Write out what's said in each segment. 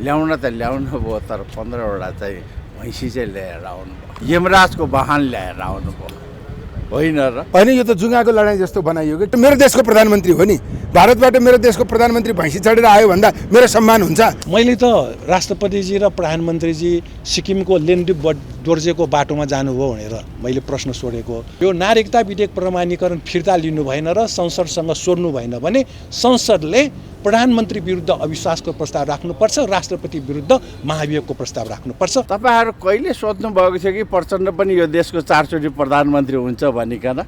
ल्याउन त ल्याउनु भयो, तर 15वटा चाहिँ भैँसी चाहिँ ल्याएर आउनुभयो, यमराजको वाहन ल्याएर आउनुभयो, होइन र? होइन, यो त जुङ्गाको लडाइँ जस्तो बनाइयो कि मेरो देशको प्रधानमन्त्री हो नि, भारतबाट मेरो देशको प्रधानमन्त्री भैँसी चढेर आयो भन्दा मेरो सम्मान हुन्छ? मैले त राष्ट्रपतिजी र प्रधानमन्त्रीजी सिक्किमको लेन्डुप दोर्जेको बाटोमा जानुभयो भनेर मैले प्रश्न सोधेको। यो नागरिकता विधेयक प्रमाणीकरण फिर्ता लिनु भएन र संसदसँग सोध्नु भएन भने संसदले प्रधानमन्त्री विरुद्ध अविश्वासको प्रस्ताव राख्नुपर्छ, राष्ट्रपति विरुद्ध महाभियोगको प्रस्ताव राख्नुपर्छ। तपाईँहरू कहिले सोध्नु भएको थियो कि प्रचण्ड पनि यो देशको 4 चोटि प्रधानमन्त्री हुन्छ भनिकन?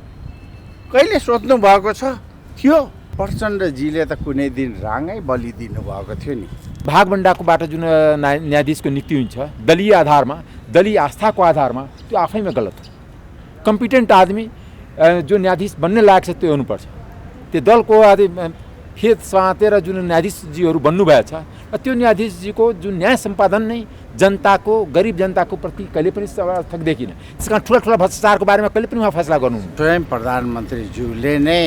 कहिले सोध्नु भएको थियो? प्रचण्डजीले त कुनै दिन राङै बलिदिनु भएको थियो नि। भागभण्डाकोबाट जुन न्यायाधीशको नियुक्ति हुन्छ दलीय आधारमा, दलीय आस्थाको आधारमा, त्यो आफैमा गलत हो। कम्पिटेन्ट आदमी जो न्यायाधीश बन्ने लायक छ त्यो हुनुपर्छ। त्यो दलको फेद समातेर जुन न्यायाधीशजीहरू बन्नुभएछ त्यो न्यायाधीशजीको जुन न्याय सम्पादन नै जनताको, गरिब जनताको प्रति कहिले पनि सार्थक देखिन। त्यस कारण ठुला ठुला भ्रष्टाचारको बारेमा कहिले पनि उहाँ फैसला गर्नु। स्वयं प्रधानमन्त्रीज्यूले नै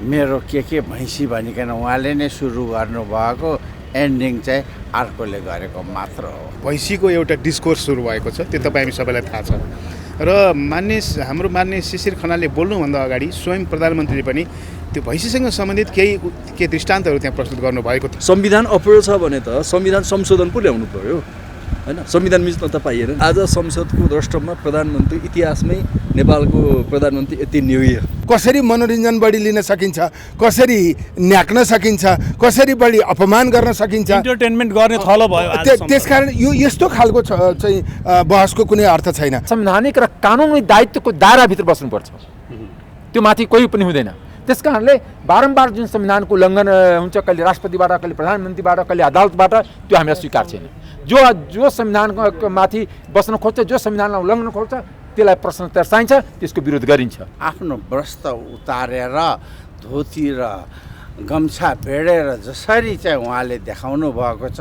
मेरो के भैँसी भनिकन उहाँले नै सुरु गर्नुभएको, एन्डिङ चाहिँ अर्कोले गरेको मात्र हो। भैँसीको एउटा डिस्कोर्स सुरु भएको छ, त्यो तपाईँ हामी सबैलाई थाहा छ। र हाम्रो मान्य शिशिर खनालले बोल्नुभन्दा अगाडि स्वयं प्रधानमन्त्रीले पनि त्यो भैँसीसँग सम्बन्धित केही दृष्टान्तहरू त्यहाँ प्रस्तुत गर्नुभएको थियो। संविधान अपुरो छ भने त संविधान संशोधन पो ल्याउनु पर्यो, होइन? संविधान मिच्न त पाइएन। आज संसदको द्रष्टमा प्रधानमन्त्री इतिहासमै नेपालको प्रधानमन्त्री यति न्यूय। कसरी मनोरञ्जन बढी लिन सकिन्छ, कसरी न्याक्न सकिन्छ, कसरी बढी अपमान गर्न सकिन्छ, इन्टरटेनमेन्ट गर्ने थलो भयो। त्यसकारण यो यस्तो खालको चाहिँ बहसको कुनै अर्थ छैन। संवैधानिक र कानुनी दायित्वको दायराभित्र बस्नुपर्छ, त्यो माथि कोही पनि हुँदैन। त्यस कारणले बारम्बार जुन संविधानको उल्लङ्घन हुन्छ, कहिले राष्ट्रपतिबाट, कहिले प्रधानमन्त्रीबाट, कहिले अदालतबाट, त्यो हामीलाई स्वीकार छैन। जो संविधानको माथि बस्न खोज्छ, जो संविधानलाई उल्लङ्घन खोज्छ, त्यसलाई प्रश्न दर्शाइन्छ, त्यसको विरोध गरिन्छ। आफ्नो वस्त्र उतारेर, धोती र गम्छा बेडेर जसरी चाहिँ उहाँले देखाउनु भएको छ,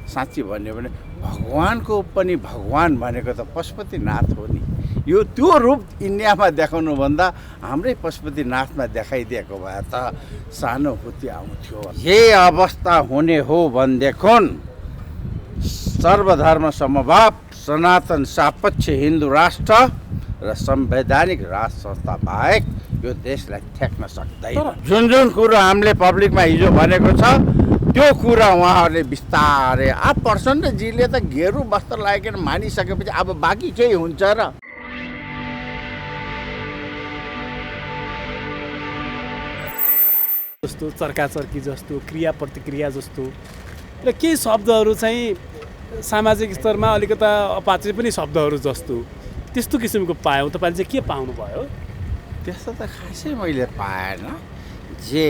साँच्ची भन्यो भने भगवानको पनि भगवान भनेको त पशुपतिनाथ हो नि। यो त्यो रूप इन्डियामा देखाउनुभन्दा हाम्रै पशुपतिनाथमा देखाइदिएको भए त सहानुभूति आउँथ्यो। यही अवस्था हुने हो भनेदेखि सर्वधर्म समभाव, सनातन सापेक्ष हिन्दू राष्ट्र र संवैधानिक राज संस्था बाहेक यो देशलाई ठेक्न सक्दैन। जुन कुरा हामीले पब्लिकमा हिजो भनेको छ त्यो कुरा उहाँहरूले बिस्तारै प्रचण्डजीले त घेरु वस्त्र लगाइकन मानिसकेपछि अब बाँकी केही हुन्छ र? जस्तो चर्काचर्की जस्तो, क्रिया प्रतिक्रिया जस्तो र केही शब्दहरू चाहिँ सामाजिक स्तरमा अलिकता अपाचे पनि शब्दहरू जस्तो त्यस्तो किसिमको पायौँ। तपाईँले चाहिँ के पाउनुभयो? त्यस्तो त खासै मैले पाएन। जे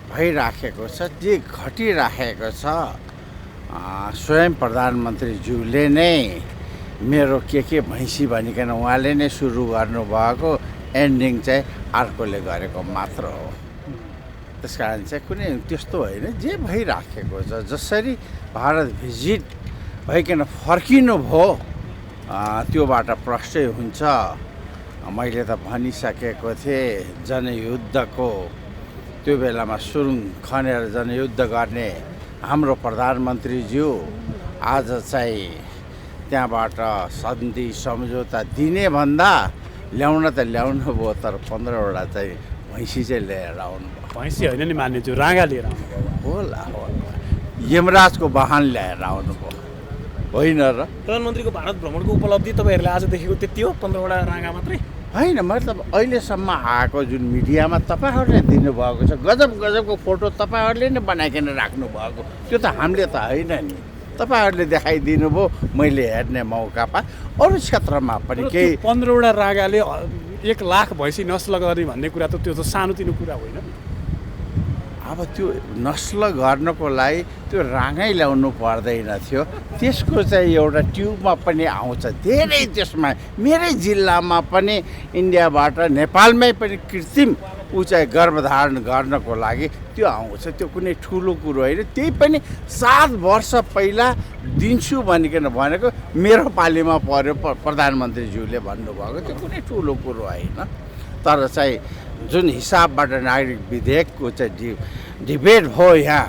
भइराखेको छ, जे घटिराखेको छ, स्वयं प्रधानमन्त्रीज्यूले नै मेरो के भैँसी भनिकन उहाँले नै सुरु गर्नुभएको, एन्डिङ चाहिँ अर्कोले गरेको मात्र हो। त्यस कारण चाहिँ कुनै त्यस्तो होइन, जे भइराखेको छ, जसरी भारत भिजिट भइकन फर्किनु भयो त्योबाट प्रष्टै हुन्छ। मैले त भनिसकेको थिएँ, जनयुद्धको त्यो बेलामा सुरुङ खनेर जनयुद्ध गर्ने हाम्रो प्रधानमन्त्रीज्यू आज चाहिँ त्यहाँबाट सन्धि सम्झौता दिने भन्दा ल्याउन त ल्याउनु भयो, तर 15वटा चाहिँ भैँसी चाहिँ ल्याएर आउनुभयो। भैँसी होइन नि मान्यज्यू, राँगा लिएर आउनुभयो होला, यमराजको वाहन ल्याएर आउनुभयो, होइन र? प्रधानमन्त्रीको भारत भ्रमणको उपलब्धि तपाईँहरूले आज देखेको त्यति हो, 15वटा राँगा मात्रै होइन। मतलब अहिलेसम्म आएको जुन मिडियामा तपाईँहरूले दिनुभएको छ, गजबको फोटो तपाईँहरूले नै बनाइकन राख्नुभएको, त्यो त हामीले त होइन नि, तपाईँहरूले देखाइदिनु भयो, मैले हेर्ने मौका पाएँ। अरू क्षेत्रमा पनि केही 15वटा राँगाले 1 लाख भैँसी नस्ल गर्ने भन्ने कुरा त त्यो त सानोतिनो कुरा होइन। अब त्यो नस्ल गर्नको लागि त्यो राँगै ल्याउनु पर्दैन थियो, त्यसको चाहिँ एउटा ट्युबमा पनि आउँछ। धेरै त्यसमा मेरै जिल्लामा पनि इन्डियाबाट नेपालमै पनि कृत्रिम ऊ चाहिँ गर्भधारण गर्नको लागि त्यो आउँछ। त्यो कुनै ठुलो कुरो होइन, त्यही पनि 7 वर्ष पहिला दिन्छु भनेको मेरो पालीमा पर्यो, प्रधानमन्त्रीज्यूले भन्नुभएको, त्यो कुनै ठुलो कुरो होइन। तर चाहिँ जुन हिसाबबाट नागरिक विधेयकको चाहिँ डिबेट भयो यहाँ,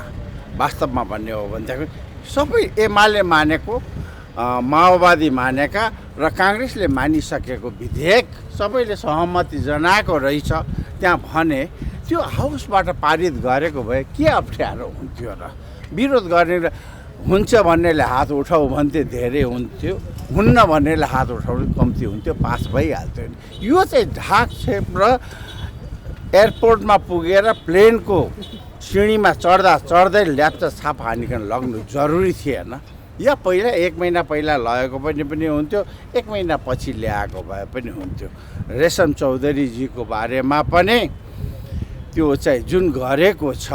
वास्तवमा भन्ने हो भनेदेखि सबै एमाले मानेको माओवादी मानेका र काङ्ग्रेसले मानिसकेको विधेयक सबैले सहमति जनाएको रहेछ। त्यहाँ भने त्यो हाउसबाट पारित गरेको भए के अप्ठ्यारो हुन्थ्यो र? विरोध गर्ने हुन्छ भन्नेले हात उठाऊ भन्थे धेरै हुन्थ्यो, हुन्न भन्नेले हात उठाउनु कम्ती हुन्थ्यो, पास भइहाल्थ्यो नि। यो चाहिँ ढाकछेप र एयरपोर्टमा पुगेर प्लेनको सिँढीमा चढ्दै ल्याप्चा छाप हानिकन लग्नु जरुरी थिएन। या पहिला 1 महिना पहिला लगेको पनि हुन्थ्यो, 1 महिना पछि ल्याएको भए पनि हुन्थ्यो। रेशम चौधरीजीको बारेमा पनि त्यो चाहिँ जुन गरेको छ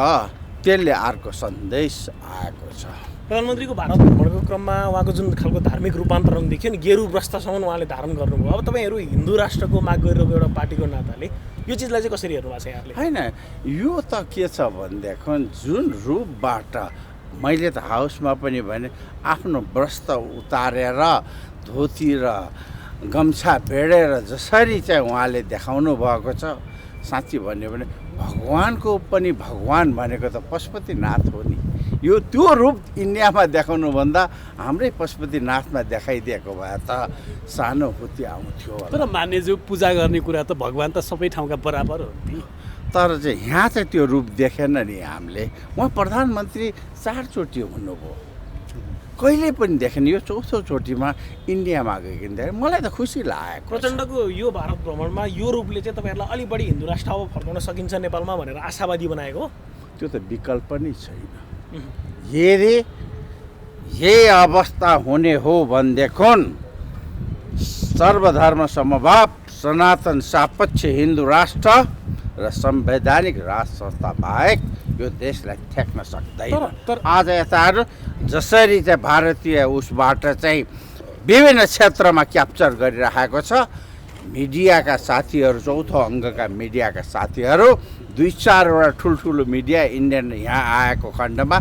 त्यसले अर्को सन्देश आएको छ। प्रधानमन्त्रीको भारत भ्रमणको क्रममा उहाँको जुन खालको धार्मिक रूपान्तरण देखियो नि, गेरु वस्त्रसम्म उहाँले धारण गर्नुभयो। अब तपाईँहरू हिन्दू राष्ट्रको माग गरिरहेको एउटा पार्टीको नाताले यो चिजलाई चाहिँ कसरी हेर्नु भएको छ यहाँले? होइन, यो त के छ भनेदेखि जुन रूपबाट मैले त हाउसमा पनि भने आफ्नो वस्त्र उतारेर धोती र गम्छा बेडेर जसरी चाहिँ उहाँले देखाउनु भएको छ, साँच्ची भन्यो भने भगवानको पनि भगवान भनेको त पशुपतिनाथ हो नि। यो त्यो रूप इन्डियामा देखाउनुभन्दा हाम्रै पशुपतिनाथमा देखाइदिएको भए त सहानुभूति आउँथ्यो। तर मान्यज्यू पूजा गर्ने कुरा त भगवान त सबै ठाउँका बराबर हो नि। तर चाहिँ यहाँ चाहिँ त्यो रूप देखेन नि हामीले। उहाँ प्रधानमन्त्री 4 चोटि हुनुभयो, कहिले पनि देखेन। यो 4थो चोटिमा इन्डियामा गइकन देखेँ, मलाई त खुसी लागेको। प्रचण्डको यो भारत भ्रमणमा यो रूपले चाहिँ तपाईँहरूलाई अलिक बढी हिन्दू राष्ट्र अब फर्काउन सकिन्छ नेपालमा भनेर आशावादी बनाएको हो? त्यो त विकल्प नै छैन। यदि यही अवस्था हुने हो भनेदेखि सर्वधर्म समभाव, सनातन सापेक्ष हिन्दू राष्ट्र र संवैधानिक राज संस्था बाहेक यो देशलाई ठेक्न सक्दैन। आज यताहरू जसरी चाहिँ भारतीय उसबाट चाहिँ विभिन्न क्षेत्रमा क्याप्चर गरिरहेको छ, मिडियाका साथीहरू, चौथो अङ्गका मिडियाका साथीहरू, 2-4वटा ठुल्ठुलो मिडिया इन्डियन यहाँ आएको खण्डमा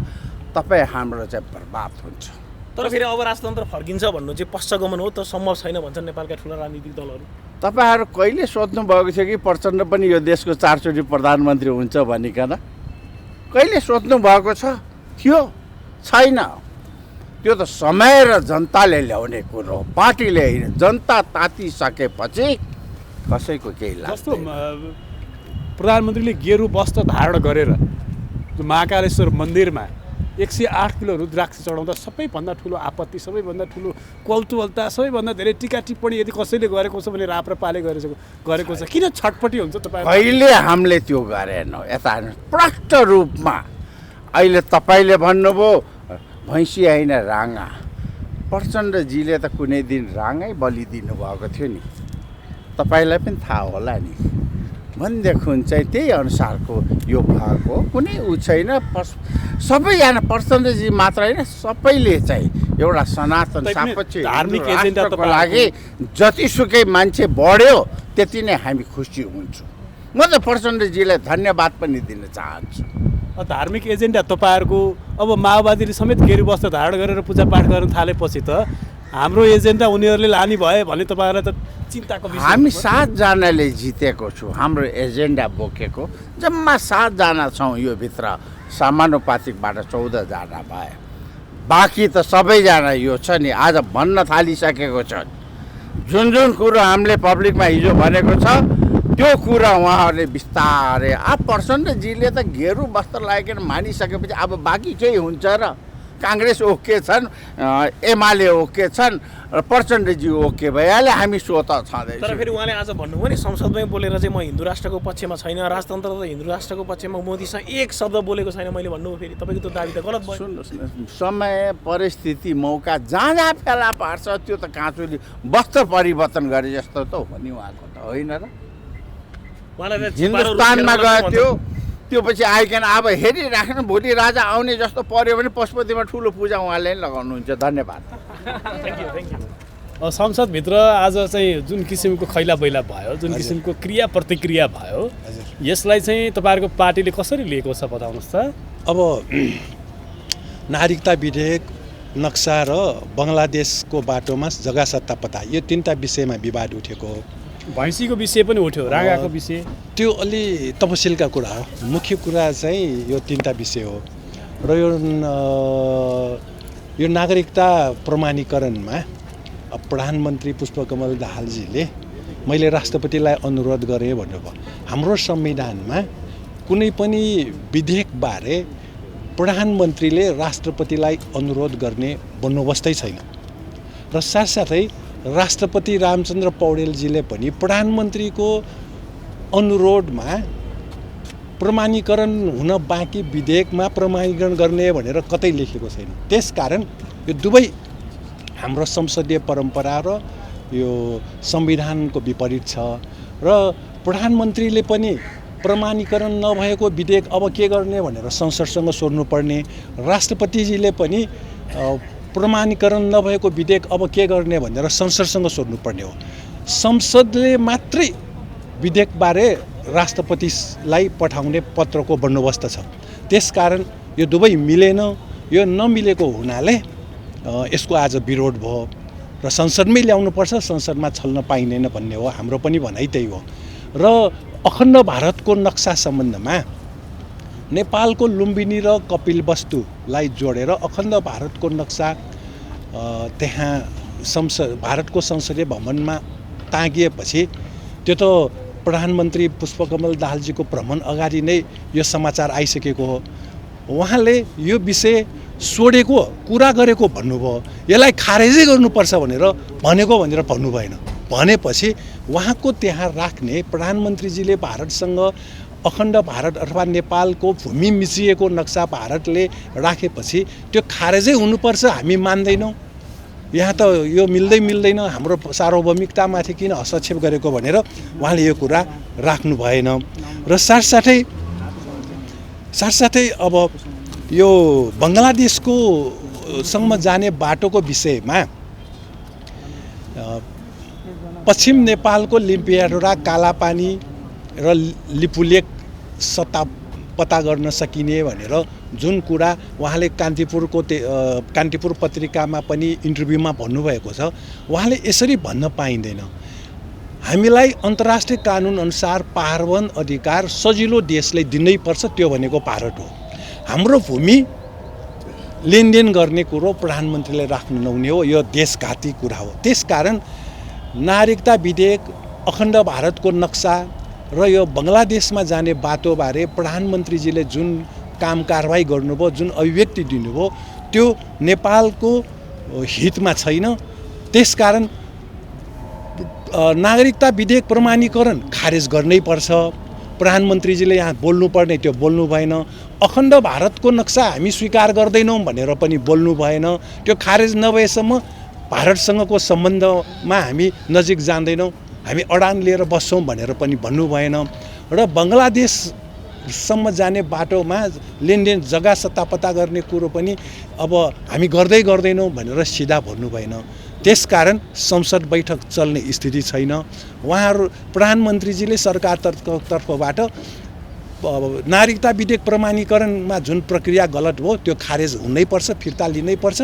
तपाईँ हाम्रो चाहिँ बर्बाद हुन्छ। तर फेरि अब राजतन्त्र फर्किन्छ भन्नु चाहिँ पश्चगमन हो, त सम्भव छैन भन्छन् नेपालका ठुला राजनीतिक दलहरू। तपाईँहरू कहिले सोध्नु भएको थियो कि प्रचण्ड पनि यो देशको 4 चोटि प्रधानमन्त्री हुन्छ भनिकन? कहिले सोध्नु भएको छ? थियो? छैन। त्यो त समय र जनताले ल्याउने कुरो हो, पार्टीले होइन। जनता तातिसकेपछि कसैको केही लाग्छ। जस्तो प्रधानमन्त्रीले गेरु वस्त्र धारण गरेर जो महाकालेश्वर मन्दिरमा 108 किलो रुद्राक्ष चढाउँदा सबैभन्दा ठुलो आपत्ति, सबैभन्दा ठुलो कौतूहलता, सबैभन्दा धेरै टिका टिप्पणी यदि कसैले गरेको छ भने राप्रपाले गरेको छ। किन छटपट्टि हुन्छ तपाईँ? कहिले हामीले त्यो गरेनौँ। यता प्रष्ट रूपमा अहिले तपाईँले भन्नुभयो भैँसी होइन राँगा। प्रचण्डजीले त कुनै दिन राँगै बलिदिनु भएको थियो नि, तपाईँलाई पनि थाहा होला नि। भनेदेखि चाहिँ त्यही अनुसारको यो भएको कुनै ऊ छैन। सबैजना प्रचण्डजी मात्र होइन, सबैले चाहिँ एउटा सनातन सापेक्ष धार्मिक एजेन्डाको लागि जतिसुकै मान्छे बढ्यो त्यति नै हामी खुसी हुन्छौँ। म त प्रचण्डजीलाई धन्यवाद पनि दिन चाहन्छु। धार्मिक एजेन्डा तपाईँहरूको अब माओवादीले समेत गेरु वस्त्र धारण गरेर पूजापाठ गर्न थालेपछि त हाम्रो एजेन्डा उनीहरूले लाने भए भने तपाईँहरूलाई त चिन्ताको विषय। हामी 7 जनाले जितेको छौँ, हाम्रो एजेन्डा बोकेको जम्मा 7 जना छौँ। यो भित्र समानुपातिकबाट 14 जना भए, बाँकी त सबैजना यो छ नि आज भन्न थालिसकेको छ। जुन जुन कुरो हामीले पब्लिकमा हिजो भनेको छ त्यो कुरा उहाँहरूले बिस्तारै प्रचण्डजीले त गेरु वस्त्र लगाइकन मानिसकेपछि अब बाँकी केही हुन्छ र? काङ्ग्रेस ओके छन्, एमाले ओके छन्, र प्रचण्डजी ओके भइहाल्यो, हामी स्वतः छँदैछौँ। तर फेरि उहाँले आज भन्नुभयो नि संसदमै बोलेर चाहिँ म हिन्दू राष्ट्रको पक्षमा छैन, राजतन्त्र त हिन्दू राष्ट्रको पक्षमा, मोदीसँग एक शब्द बोलेको छैन मैले भन्नुभयो। फेरि तपाईँको त्यो दाबी त गलत भयो। सुन्नुहोस् न, समय परिस्थिति मौका जहाँ जहाँ फेला पार्छ त्यो त काँचुली वस्त्र परिवर्तन गरे जस्तो त हो नि उहाँको त होइन र? हिन्दुस्तानमा गयो त्यो पछि आइकन अब हेरिराख्नु, भोलि राजा आउने जस्तो पर्यो भने पशुपतिमा ठुलो पूजा उहाँले नै लगाउनुहुन्छ। धन्यवाद। संसदभित्र आज चाहिँ जुन किसिमको खैला बैला भयो, जुन किसिमको क्रिया प्रतिक्रिया भयो, यसलाई चाहिँ तपाईँहरूको पार्टीले कसरी लिएको छ बताउनुहोस् त? अब नागरिकता विधेयक, नक्सा र बङ्गलादेशको बाटोमा जग्गा सत्ता पता, यो 3टा विषयमा विवाद उठेको हो। भैँसीको विषय पनि उठ्यो, राँगाको विषय, त्यो अलि तपसिलका कुरा हो। मुख्य कुरा चाहिँ यो 3टा विषय हो। र यो यो नागरिकता प्रमाणीकरणमा प्रधानमन्त्री पुष्पकमल दाहालजीले मैले राष्ट्रपतिलाई अनुरोध गरेँ भन्नुभयो। हाम्रो संविधानमा कुनै पनि विधेयकबारे प्रधानमन्त्रीले राष्ट्रपतिलाई अनुरोध गर्ने बन्दोबस्तै छैन र साथसाथै राष्ट्रपति रामचन्द्र पौडेलजीले पनि प्रधानमन्त्रीको अनुरोधमा प्रमाणीकरण हुन बाँकी विधेयकमा प्रमाणीकरण गर्ने भनेर कतै लेखेको छैन। त्यसकारण यो दुवै हाम्रो संसदीय परम्परा र यो संविधानको विपरीत छ र प्रधानमन्त्रीले पनि प्रमाणीकरण नभएको विधेयक अब के गर्ने भनेर संसदसँग सोध्नुपर्ने, राष्ट्रपतिजीले पनि प्रमाणीकरण नभएको विधेयक अब के गर्ने भनेर संसदसँग सोध्नुपर्ने हो। संसदले मात्रै विधेयकबारे राष्ट्रपतिलाई पठाउने पत्रको बन्दोबस्त छ। त्यसकारण यो दुवै मिलेन। यो नमिलेको हुनाले यसको आज विरोध भयो र संसदमै ल्याउनुपर्छ, संसदमा छल्न पाइँदैन भन्ने हो। हाम्रो पनि भनाइ त्यही हो। र अखण्ड भारतको नक्सा सम्बन्धमा नेपालको लुम्बिनी र कपिलवस्तुलाई जोडेर अखण्ड भारतको नक्सा त्यहाँ भारतको संसदीय भवनमा टाँगिएपछि त्यो त प्रधानमन्त्री पुष्पकमल दाहालजीको भ्रमण अगाडि नै यो समाचार आइसकेको हो। उहाँले यो विषय सोधेको कुरा गरेको भन्नुभयो, यसलाई खारेजै गर्नुपर्छ भनेर भन्नु भएन। भनेपछि उहाँको त्यहाँ राख्ने प्रधानमन्त्रीजीले भारतसँग अखण्ड भारत अथवा नेपालको भूमि मिचिएको नक्सा भारतले राखेपछि त्यो खारेजै हुनुपर्छ हामी मान्दैनौँ। यहाँ त यो मिल्दैन, हाम्रो सार्वभौमिकतामाथि किन हस्तक्षेप गरेको भनेर उहाँले यो कुरा राख्नु भएन। र साथसाथै अब यो बङ्गलादेशको सम्म जाने बाटोको विषयमा पश्चिम नेपालको लिम्पियाडोरा, कालापानी र लिपुलेक सत्ता पत्ता गर्न सकिने भनेर जुन कुरा उहाँले कान्तिपुर पत्रिकामा पनि इन्टरभ्यूमा भन्नुभएको छ, उहाँले यसरी भन्न पाइँदैन। हामीलाई अन्तर्राष्ट्रिय कानुन अनुसार पारवन अधिकार सजिलो देशले दिनै पर्छ, त्यो भनेको भारत हो। हाम्रो भूमि लेनदेन गर्ने कुरो प्रधानमन्त्रीले राख्नु नहुने हो, यो देशघाती कुरा हो। त्यसकारण नागरिकता विधेयक, अखण्ड भारतको नक्सा र यो बङ्गलादेशमा जाने बाटोबारे प्रधानमन्त्रीजीले जुन काम कारवाही गर्नुभयो, जुन अभिव्यक्ति दिनुभयो, त्यो नेपालको हितमा छैन। त्यसकारण नागरिकता विधेयक प्रमाणीकरण खारेज गर्नै पर्छ। प्रधानमन्त्रीजीले यहाँ बोल्नुपर्ने त्यो बोल्नु भएन। अखण्ड भारतको नक्सा हामी स्वीकार गर्दैनौँ भनेर पनि बोल्नु भएन। त्यो खारेज नभएसम्म भारतसँगको सम्बन्धमा हामी नजिक जाँदैनौँ, हामी अडान लिएर बस्छौँ भनेर पनि भन्नु भएन। र बङ्गलादेशसम्म जाने बाटोमा लेनदेन जग्गा सत्तापत्ता गर्ने कुरो पनि अब हामी गर्दैनौँ भनेर सिधा भन्नु भएन। त्यसकारण संसद बैठक चल्ने स्थिति छैन। उहाँहरू प्रधानमन्त्रीजीले सरकार तर्फबाट नागरिकता विधेयक प्रमाणीकरणमा जुन प्रक्रिया गलत हो त्यो खारेज हुनैपर्छ, फिर्ता लिनैपर्छ।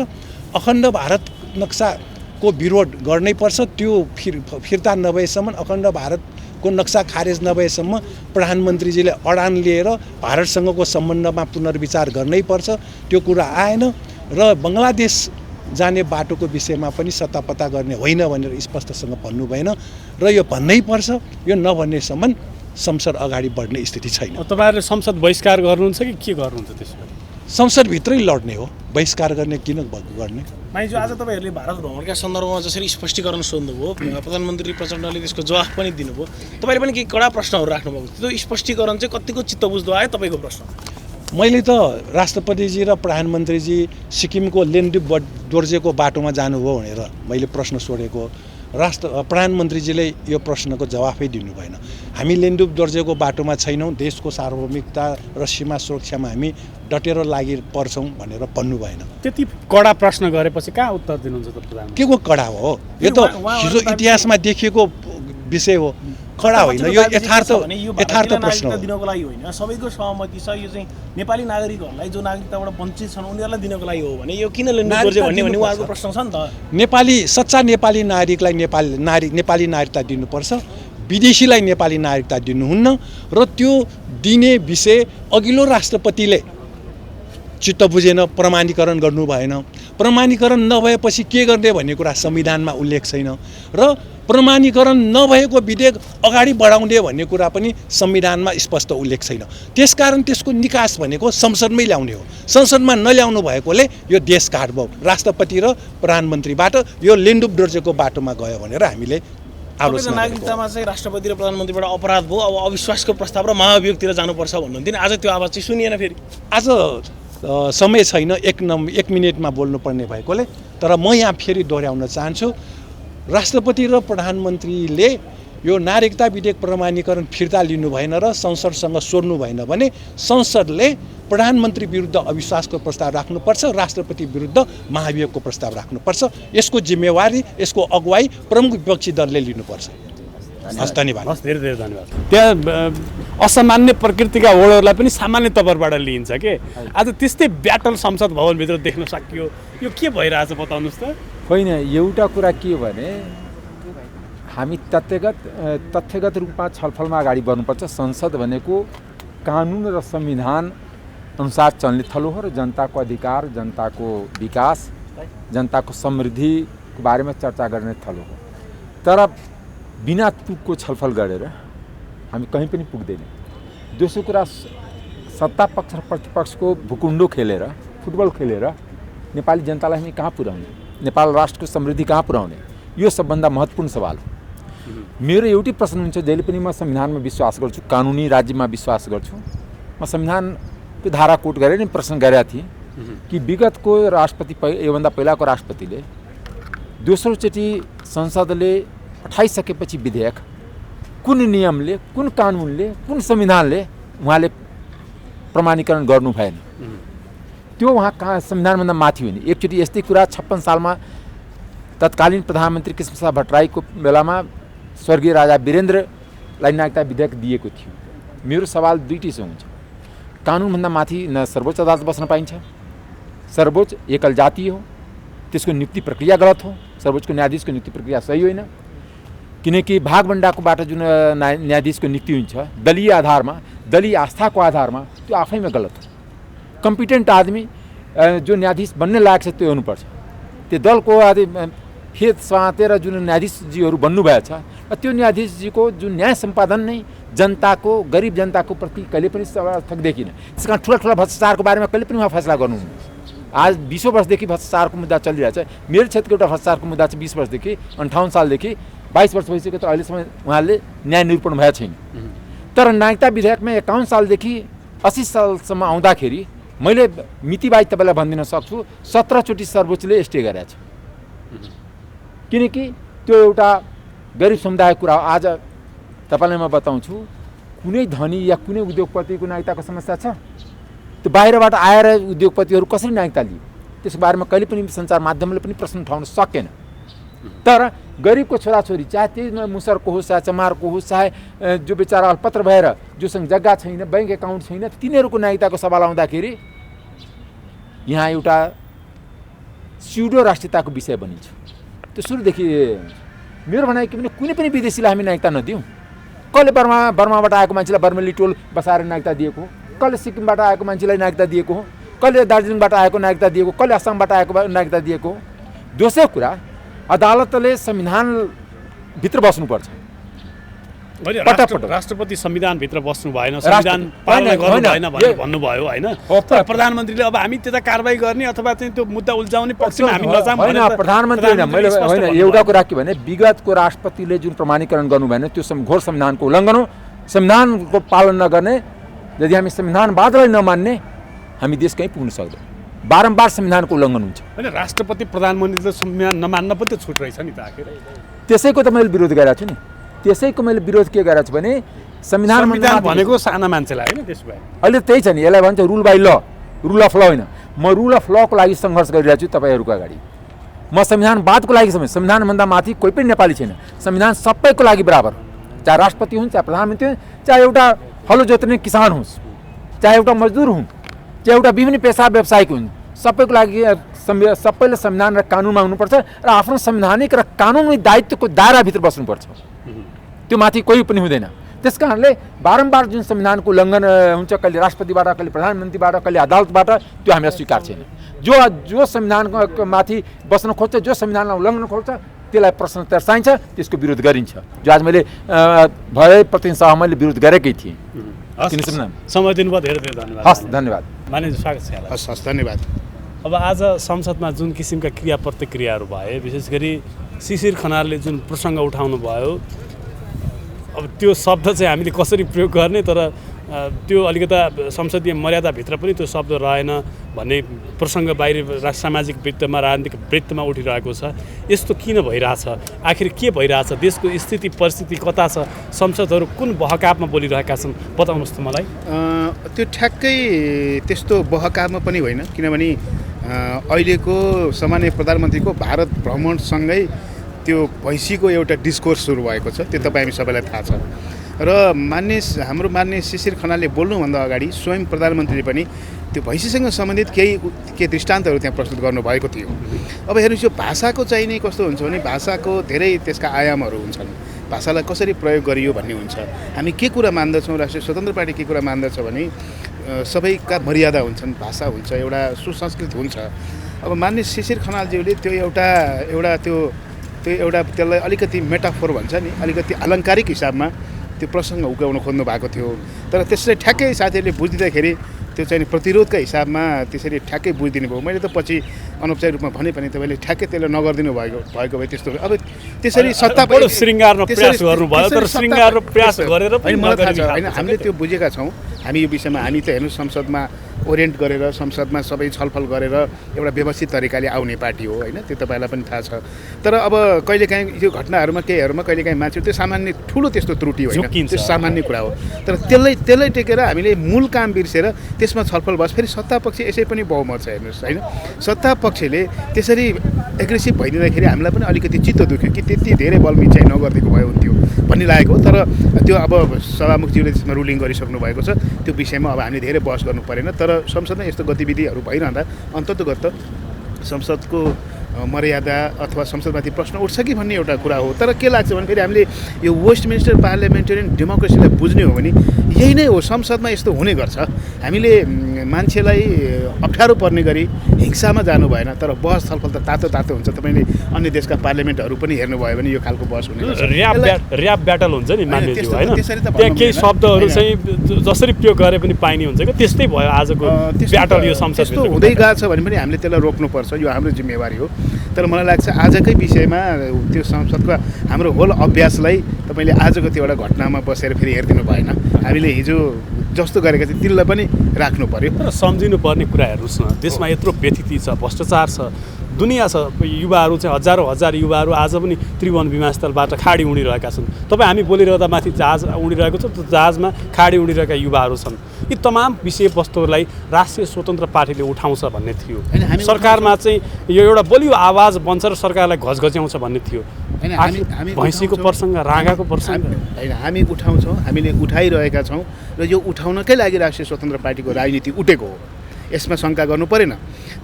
अखण्ड भारत नक्साको विरोध गर्नैपर्छ। त्यो फिर्ता नभएसम्म, अखण्ड भारतको नक्सा खारेज नभएसम्म प्रधानमन्त्रीजीले अडान लिएर भारतसँगको सम्बन्धमा पुनर्विचार गर्नैपर्छ। त्यो कुरा आएन र बङ्गलादेश जाने बाटोको विषयमा पनि सत्तापत्ता गर्ने होइन भनेर स्पष्टसँग भन्नु भएन र यो भन्नै पर्छ। यो नभन्नेसम्म संसद अगाडि बढ्ने स्थिति छैन। तपाईँहरूले संसद बहिष्कार गर्नुहुन्छ कि के गर्नुहुन्छ? त्यसमा संसदभित्रै लड्ने हो, बहिष्कार गर्ने किन गर्ने? माइजू, आज तपाईँहरूले भारत भ्रमणका सन्दर्भमा जसरी स्पष्टीकरण सोध्नुभयो, प्रधानमन्त्री प्रचण्डले त्यसको जवाफ पनि दिनुभयो, तपाईँले पनि केही कडा प्रश्नहरू राख्नुभएको थियो। त्यो स्पष्टीकरण चाहिँ कतिको चित्त बुझ्दो आयो तपाईँको प्रश्न? मैले त राष्ट्रपतिजी र प्रधानमन्त्रीजी सिक्किमको लेन्डुप दोर्जेको बाटोमा जानुभयो भनेर मैले प्रश्न सोधेको। प्रधानमन्त्रीजीले यो प्रश्नको जवाफै दिनु भएन। हामी लेन्डुप दोर्जेको बाटोमा छैनौँ, देशको सार्वभौमिकता र सीमा सुरक्षामा हामी डटेर लागि पर्छौँ भनेर भन्नु भएन। त्यति कडा प्रश्न गरेपछि कहाँ उत्तर दिनुहुन्छ त प्रधानमन्त्री? के को कडा हो? यो त हिजो इतिहासमा देखिएको विषय हो, कडा होइन। यो यथार्थ प्रश्न हो। दिनको लागि होइन, सबैको सहमति छ। यो चाहिँ नेपाली नागरिकहरूलाई जो नागरिकताबाट वञ्चित छन् उनीहरूलाई दिनको लागि हो भने यो किन लेन्डुप दोर्जे भन्ने उहाँको प्रश्न छ नि त। सच्चा नेपाली नागरिकलाई नेपाली नागरिकता दिनुपर्छ, विदेशीलाई नेपाली नागरिकता दिनुहुन्न। र त्यो दिने विषय अघिल्लो राष्ट्रपतिले चित्त बुझेन, प्रमाणीकरण गर्नु भएन। प्रमाणीकरण नभएपछि के गर्ने भन्ने कुरा संविधानमा उल्लेख छैन र प्रमाणीकरण नभएको विधेयक अगाडि बढाउने भन्ने कुरा पनि संविधानमा स्पष्ट उल्लेख छैन। त्यसकारण त्यसको निकास भनेको संसदमै ल्याउने हो। संसदमा नल्याउनु भएकोले यो देश काट भयो। राष्ट्रपति र प्रधानमन्त्रीबाट यो लेन्डुप डोर्जेको बाटोमा गयो भनेर हामीले आलोचना नागरिकतामा चाहिँ राष्ट्रपति र प्रधानमन्त्रीबाट अपराध भयो, अब अविश्वासको प्रस्ताव र महाभियोगतिर जानुपर्छ भन्नुहुन्थ्यो नि। आज त्यो आवाज चाहिँ सुनिएन फेरि। आज समय छैन, एक मिनटमा बोल्नुपर्ने भएकोले, तर म यहाँ फेरि दोहोऱ्याउन चाहन्छु, राष्ट्रपति र प्रधानमन्त्रीले यो नागरिकता विधेयक प्रमाणीकरण फिर्ता लिनु भएन र संसदसँग सोध्नु भएन भने संसदले प्रधानमन्त्री विरुद्ध अविश्वासको प्रस्ताव राख्नुपर्छ, राष्ट्रपति विरुद्ध महाभियोगको प्रस्ताव राख्नुपर्छ। यसको जिम्मेवारी, यसको अगुवाई प्रमुख विपक्षी दलले लिनुपर्छ। हस्, धन्यवाद। हस्, धेरै धेरै धन्यवाद। त्यहाँ असामान्य प्रकृतिका वर्डहरूलाई पनि सामान्य तवरबाट लिइन्छ के। आज त्यस्तै ब्याटल संसद भवनभित्र देख्न सकियो। यो के भइरहेछ बताउनुहोस् त। होइन, एउटा कुरा के हो भने हामी तथ्यगत रूपमा छलफलमा अगाडि बढ्नुपर्छ। संसद भनेको कानुन र संविधान अनुसार चल्ने थलो हो र जनताको अधिकार, जनताको विकास, जनताको समृद्धिको बारेमा चर्चा गर्ने थलो हो। तर बिना तुकको छलफल गरेर हामी कहीँ पनि पुग्दैनौँ। दोस्रो कुरा, सत्ता पक्ष र प्रतिपक्षको भुकुण्डो खेलेर, फुटबल खेलेर नेपाली जनतालाई हामी कहाँ पुर्याउने, नेपाल राष्ट्रको समृद्धि कहाँ पुर्याउने, यो सबभन्दा महत्त्वपूर्ण सवाल हो। मेरो एउटै प्रश्न हुन्छ, जहिले पनि म संविधानमा विश्वास गर्छु, कानुनी राज्यमा विश्वास गर्छु। म संविधानको धारा कोट गरेर नि प्रश्न गरेका थिएँ कि विगतको राष्ट्रपति, योभन्दा पहिलाको राष्ट्रपतिले दोस्रोचोटि संसदले पठाइसकेपछि विधेयक कुन नियमले, कुन कानुनले, कुन संविधानले उहाँले प्रमाणीकरण गर्नु भएन। त्यो उहाँ कहाँ संविधानभन्दा माथि हो नि। एकचोटि यस्तै कुरा 56 सालमा तत्कालीन प्रधानमन्त्री कृष्णप्रसाद भट्टराईको बेलामा स्वर्गीय राजा वीरेन्द्रलाई नागरिकता विधेयक दिएको थियो। मेरो सवाल दुईटै से हुन्छ, कानुनभन्दा माथि न सर्वोच्च अदालत बस्न पाइन्छ, सर्वोच्च एकल जाति हो, त्यसको नियुक्ति प्रक्रिया गलत हो, सर्वोच्चको न्यायाधीशको नियुक्ति प्रक्रिया सही होइन। किनकि भागभण्डाकोबाट जुन न्यायाधीशको नियुक्ति हुन्छ दलीय आधारमा, दलीय आस्थाको आधारमा, त्यो आफैमा गलत हो। कम्पिटेन्ट आदमी जो न्यायाधीश बन्ने लायक छ त्यो हुनुपर्छ। त्यो दलको आदि फेद समातेर जुन न्यायाधीशजीहरू बन्नुभएछ, त्यो न्यायाधीशजीको जुन न्याय सम्पादन नै जनताको, गरिब जनताको प्रति कहिले पनि सार्थक देखिन। त्यस कारण ठुला भ्रष्टाचारको बारेमा कहिले पनि उहाँ फैसला गर्नुहुन्न। आज 20 वर्षदेखि भ्रष्टाचारको मुद्दा चलिरहेछ। मेरो क्षेत्रको एउटा भ्रष्टाचारको मुद्दा चाहिँ 20 वर्षदेखि, 58 सालदेखि 22 वर्ष भइसक्यो, तर अहिलेसम्म उहाँले न्याय निरूपण भएको छैन। तर नागरिकता विधेयकमा 51 सालदेखि 80 सालसम्म आउँदाखेरि मैले मितिबाहेक तपाईँलाई भनिदिन सक्छु 17 चोटि सर्वोच्चले स्टे गरेको छ। किनकि त्यो एउटा गरिब समुदायको कुरा हो। आज तपाईँलाई म बताउँछु, कुनै धनी या कुनै उद्योगपतिको नागरिकताको समस्या छ, त्यो बाहिरबाट आएर उद्योगपतिहरू कसरी नागरिकता लिए, त्यसको बारेमा कहिले पनि सञ्चार माध्यमले पनि प्रश्न उठाउन सकेन। तर गरिबको छोराछोरी, चाहे त्यही मुसरको होस्, चाहे चमारको होस्, चाहे जो बेचारा अल्पत्र भएर जोसँग जग्गा छैन, ब्याङ्क एकाउन्ट छैन, तिनीहरूको नागरिकताको सवाल आउँदाखेरि यहाँ एउटा स्युडो राष्ट्रियताको विषय बनिन्छ। त्यो सुरुदेखि मेरो भनाइ के भने कुनै पनि विदेशीलाई हामी नागरिकता नदिउँ। कसले बर्माबाट आएको मान्छेलाई बर्मेली टोल बसाएर नागरिकता दिएको हो, कसले सिक्किमबाट आएको मान्छेलाई नागरिकता दिएको हो, कसले दार्जिलिङबाट आएको नागरिकता दिएको, कसले असमबाट आएको नागरिकता दिएको हो। दोस्रो कुरा, अदालतले संविधानभित्र बस्नुपर्छ। राष्ट्रपति संविधानभित्र बस्नु भएन, संविधान पालना गर्नु भएन भनेर भन्नुभयो होइन। तर प्रधानमन्त्रीले अब हामी त्यता कारबाही गर्ने अथवा चाहिँ त्यो मुद्दा उल्झाउने पक्षमा हामी नजाम होइन। प्रधानमन्त्री होइन, मैले होइन, एउटा कुरा के भने विगतको राष्ट्रपतिले जुन प्रमाणीकरण गर्नु भएन त्यो घोर संविधानको उल्लङ्घन हो। संविधानको पालन नगर्ने, यदि हामी संविधानवादलाई नमान्ने, हामी देश कहीँ पुग्न सक्दैन। बारम्बार संविधानको उल्लङ्घन हुन्छ। होइन, राष्ट्रपति प्रधानमन्त्रीले संविधान नमान्न पनि त छुट रहेछ नि त आखिर। त्यसैको त मैले विरोध गरेको छु नि। त्यसैको मैले विरोध के गरेको छु भने संविधान भनेको साना मान्छेलाई होइन, त्यसो भए अहिले त्यही छ नि, यसलाई भन्छ रुल बाई ल, रुल अफ ल होइन। म रुल अफ लको लागि सङ्घर्ष गरिरहेको छु तपाईँहरूको अगाडि। म संविधानवादको लागि संविधानभन्दा माथि कोही पनि नेपाली छैन। संविधान सबैको लागि बराबर, चाहे राष्ट्रपति हुन्, चाहे प्रधानमन्त्री हुन्, चाहे एउटा हलो जोत्ने किसान होस्, चाहे एउटा मजदुर हुन्, चाहे एउटा विभिन्न पेसा व्यवसायिक हुन्, सबैको लागि सबैले संविधान र कानुनमा हुनुपर्छ र आफ्नो संवैधानिक र कानुनी दायित्वको दायराभित्र बस्नुपर्छ। त्यो माथि कोही पनि हुँदैन। त्यस कारणले बारम्बार जुन संविधानको उल्लङ्घन हुन्छ, कहिले राष्ट्रपतिबाट, कहिले प्रधानमन्त्रीबाट, कहिले अदालतबाट, त्यो हामीलाई स्वीकार छैन। जो संविधानको माथि बस्न खोज्छ, जो संविधानलाई उल्लङ्घन खोज्छ, त्यसलाई प्रश्न दर्शाइन्छ, त्यसको विरोध गरिन्छ। जो आज मैले भए प्रतिनिधि सभा मैले विरोध गरेकै थिएँ। समय दिनुभयो, धेरै धेरै धन्यवाद। हस्, धन्यवाद। मानिस स्वागत छ यहाँलाई। हस् धन्यवाद। अब आज संसदमा जुन किसिमका क्रिया प्रतिक्रियाहरू भए, विशेष गरी शिशिर खनालले जुन प्रसङ्ग उठाउनु भयो, अब त्यो शब्द चाहिँ हामीले कसरी प्रयोग गर्ने, तर त्यो अलिकता संसदीय मर्यादाभित्र पनि त्यो शब्द रहेन भन्ने प्रसङ्ग बाहिर सामाजिक वृत्तमा, राजनीतिक वृत्तमा उठिरहेको छ। यस्तो किन भइरहेछ? आखिर के भइरहेछ? देशको स्थिति परिस्थिति कता छ? संसदहरू कुन बहकापमा बोलिरहेका छन्? बताउनुहोस् त मलाई। त्यो ठ्याक्कै त्यस्तो बहकापमा पनि होइन, किनभने अहिलेको सामान्य प्रधानमन्त्रीको भारत भ्रमणसँगै त्यो भैँसीको एउटा डिस्कोर्स सुरु भएको छ, त्यो तपाईँ हामी सबैलाई थाहा छ। र हाम्रो मान्य शिशिर खनालले बोल्नुभन्दा अगाडि स्वयं प्रधानमन्त्रीले पनि त्यो भैँसीसँग सम्बन्धित केही दृष्टान्तहरू त्यहाँ प्रस्तुत गर्नुभएको थियो। अब हेर्नुहोस्, यो भाषाको चाहिँ नि कस्तो हुन्छ भने भाषाको धेरै त्यसका आयामहरू हुन्छन्। भाषालाई कसरी प्रयोग गरियो भन्ने हुन्छ। हामी के कुरा मान्दछौँ, राष्ट्रिय स्वतन्त्र पार्टी के कुरा मान्दछ भने सबैका मर्यादा हुन्छन्, भाषा हुन्छ, एउटा सुसंस्कृत हुन्छ। अब मान्य शिशिर खनालज्यूले त्यो त्यसलाई अलिकति मेटाफोर भन्छ नि, अलिकति अलङ्कारिक हिसाबमा त्यो प्रसङ्ग उगाउन खोज्नु भएको थियो। तर त्यसलाई ठ्याक्कै साथीहरूले बुझिदिँदाखेरि त्यो चाहिँ प्रतिरोधका हिसाबमा त्यसरी ठ्याक्कै बुझिदिनु भयो। मैले त पछि अनौपचारिक रूपमा भने पनि तपाईँले ठ्याक्कै त्यसलाई नगरिदिनु भएको भए त्यस्तो। अब त्यसरी सत्ता श्रृङ्गार र प्रयास गर्नुभयो, तर श्रृङ्गार र प्रयास गरेर पनि मलाई थाहा छ होइन, हामीले त्यो बुझेका छौँ। हामी यो विषयमा हामी त हेर्नु संसदमा ओरिएन्ट गरेर, संसदमा सबै छलफल गरेर एउटा व्यवस्थित तरिकाले आउने पार्टी हो होइन, त्यो तपाईँलाई पनि थाहा छ। तर अब कहिलेकाहीँ यो घटनाहरूमा केहीहरूमा कहिलेकाहीँ मान्छे त्यो सामान्य ठुलो त्यस्तो त्रुटि होइन, त्यो सामान्य कुरा हो। तर त्यसलाई टेकेर हामीले मूल काम बिर्सेर त्यसमा छलफल बस फेरि सत्तापक्ष यसै पनि बहुमत छ। हेर्नुहोस् होइन, सत्तापक्षले त्यसरी एग्रेसिभ भइदिँदाखेरि हामीलाई पनि अलिकति चित्त दुख्यो कि त्यति धेरै बल मिचाइ नगरिदिएको भए हुन्थ्यो भन्ने लागेको। तर त्यो अब सभामुखज्यूले त्यसमा रुलिङ गरिसक्नु भएको छ, त्यो विषयमा अब हामीले धेरै बहस गर्नु परेन। तर संसदमा यस्तो गतिविधिहरू भइरहँदा अन्ततोगत संसदको मर्यादा अथवा संसदमाथि प्रश्न उठ्छ कि भन्ने एउटा कुरा हो। तर के लाग्छ भने फेरि हामीले यो वेस्टमिन्स्टर पार्लियामेन्टेरियन डेमोक्रेसीलाई बुझ्ने हो भने यही नै हो, संसदमा यस्तो हुने गर्छ। हामीले मान्छेलाई अप्ठ्यारो पर्ने गरी हिंसामा जानु भएन, तर बहस छलफल त तातो तातो हुन्छ। तपाईँले अन्य देशका पार्लियामेन्टहरू पनि हेर्नुभयो भने यो खालको बहस हुने ऱ्याप ब्याटल हुन्छ नि मान्यज्यू होइन, त्यहाँ केही शब्दहरू चाहिँ जसरी प्रयोग गरे पनि पाइने हुन्छ कि त्यस्तै भयो आजको ब्याटल यो संसद। त्यस्तो हुँदै गएको छ भने पनि हामीले त्यसलाई रोक्नुपर्छ, यो हाम्रो जिम्मेवारी हो। तर मलाई लाग्छ आजकै विषयमा त्यो संसदको हाम्रो होल अभ्यासलाई तपाईँले आजको त्यो एउटा घटनामा बसेर फेरि हेरिदिनु भएन। हामीले हिजो जस्तो गरेका थियौँ त्यसलाई पनि राख्नु पर्यो। तर सम्झिनु पर्ने कुरा हेर्नुहोस् न, देशमा यत्रो व्यथिति छ, भ्रष्टाचार छ, दुनियाँ छ, युवाहरू चाहिँ हजारौँ हजार युवाहरू आज पनि त्रिभुवन विमानस्थलबाट खाडी उडिरहेका छन्। तपाईँ हामी बोलिरहँदा माथि जहाज उडिरहेको छ, त्यो जहाजमा खाडी उडिरहेका युवाहरू छन्। यी तमाम विषयवस्तुहरूलाई राष्ट्रिय स्वतन्त्र पार्टीले उठाउँछ भन्ने थियो। सरकारमा चाहिँ यो एउटा बलियो आवाज बन्छ र सरकारलाई घचघच्याउँछ भन्ने थियो। भैँसीको प्रसङ्ग, राँगाको प्रसङ्ग होइन, हामी उठाउँछौँ, हामीले उठाइरहेका छौँ र यो उठाउनकै लागि राष्ट्रिय स्वतन्त्र पार्टीको राजनीति उठेको हो, यसमा शङ्का गर्नु परेन।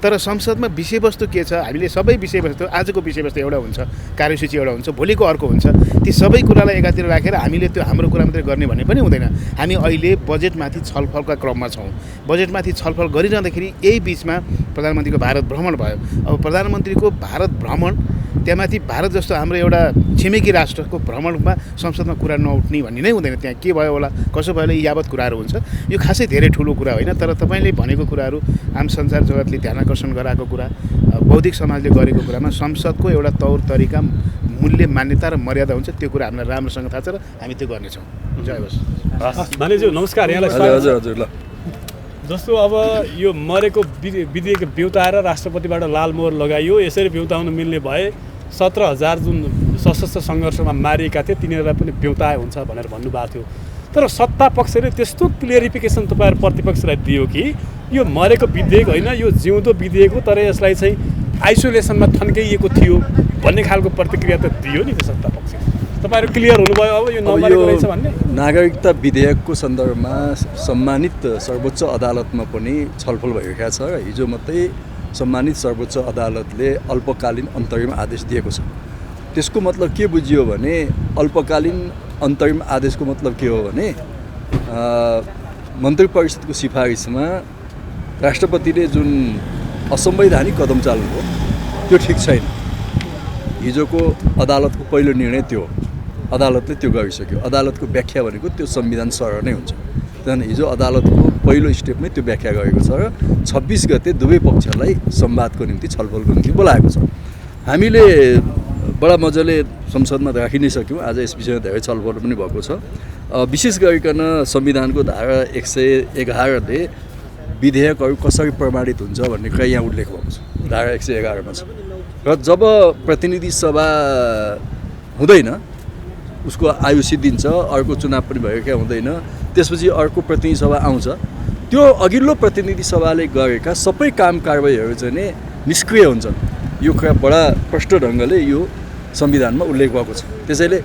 तर संसदमा विषयवस्तु के छ, हामीले सबै विषयवस्तु, आजको विषयवस्तु एउटा हुन्छ, कार्यसूची एउटा हुन्छ, भोलिको अर्को हुन्छ, ती सबै कुरालाई एकातिर राखेर हामीले त्यो हाम्रो कुरा मात्रै गर्ने भन्ने पनि हुँदैन। हामी अहिले बजेटमाथि छलफलका क्रममा छौँ। बजेटमाथि छलफल गरिरहँदाखेरि यही बिचमा प्रधानमन्त्रीको भारत भ्रमण भयो। अब प्रधानमन्त्रीको भारत भ्रमण, त्यहाँमाथि भारत जस्तो हाम्रो एउटा छिमेकी राष्ट्रको भ्रमणमा संसदमा कुरा नउठ्ने भन्ने नै हुँदैन। त्यहाँ के भयो होला, कसो भयो होला, यावत कुराहरू हुन्छ। यो खासै धेरै ठुलो कुरा होइन। तर तपाईँले भनेको कुराहरू, आम संसार जगतले ध्यान आकर्षण गराएको कुरा, बौद्धिक समाजले गरेको कुरामा संसदको एउटा तौर तरिका, मूल्य, मान्यता र मर्यादा हुन्छ। त्यो कुरा हामीलाई राम्रोसँग थाहा छ र हामी त्यो गर्नेछौँ। जय होस्। मानिज्यू नमस्कार, यहाँलाई हजुर हजुर। ल जस्तो अब यो मरेको विधेयक बिउताएर राष्ट्रपतिबाट लालमोहर लगाइयो, यसरी बिउताउन मिल्ने भए 17,000 जुन सशस्त्र सङ्घर्षमा मारिएका थिए तिनीहरूलाई पनि बिउताए हुन्छ भनेर भन्नुभएको थियो। तर सत्ता पक्षले त्यस्तो क्लियरिफिकेसन तपाईँहरू प्रतिपक्षलाई दियो कि यो मरेको विधेयक होइन, यो जिउँदो विधेयक हो, तर यसलाई चाहिँ आइसोलेसनमा थन्काइएको थियो भन्ने खालको प्रतिक्रिया त दियो नि त्यो सत्ता पक्षले। तपाईँहरू क्लियर हुनुभयो अब यो नमरेको रहेछ भन्ने? नागरिकता विधेयकको सन्दर्भमा सम्मानित सर्वोच्च अदालतमा पनि छलफल भइरहेको छ र हिजो मात्रै सम्मानित सर्वोच्च अदालतले अल्पकालीन अन्तरिम आदेश दिएको छ। त्यसको मतलब के बुझियो भने अल्पकालीन अन्तरिम आदेशको मतलब के हो भने मन्त्री परिषदको सिफारिसमा राष्ट्रपतिले जुन असंवैधानिक कदम चाल्नुभयो त्यो ठिक छैन। हिजोको अदालतको पहिलो निर्णय त्यो हो, अदालतले त्यो गरिसक्यो। अदालतको व्याख्या भनेको त्यो संविधान सरह नै हुन्छ। त्यहाँदेखि हिजो अदालतको पहिलो स्टेपमै त्यो व्याख्या गरेको छ र 26 गते दुवै पक्षलाई संवादको निम्ति छलफलको निम्ति बोलाएको छ। हामीले बडा मजाले संसदमा राखि नै सक्यौँ। आज यस विषयमा धेरै छलफल पनि भएको छ। विशेष गरिकन संविधानको धारा 111 ले विधेयकहरू कसरी प्रमाणित हुन्छ भन्ने कुरा यहाँ उल्लेख भएको छ, धारा 111 मा छ। र जब प्रतिनिधि सभा हुँदैन, उसको आयु सिद्धिन्छ, अर्को चुनाव पनि भएका हुँदैन, त्यसपछि अर्को प्रतिनिधि सभा आउँछ, त्यो अघिल्लो प्रतिनिधि सभाले गरेका सबै काम कारबाहीहरू चाहिँ नै निष्क्रिय हुन्छन्। यो कुरा बडा प्रष्ट ढङ्गले यो संविधानमा उल्लेख भएको छ। त्यसैले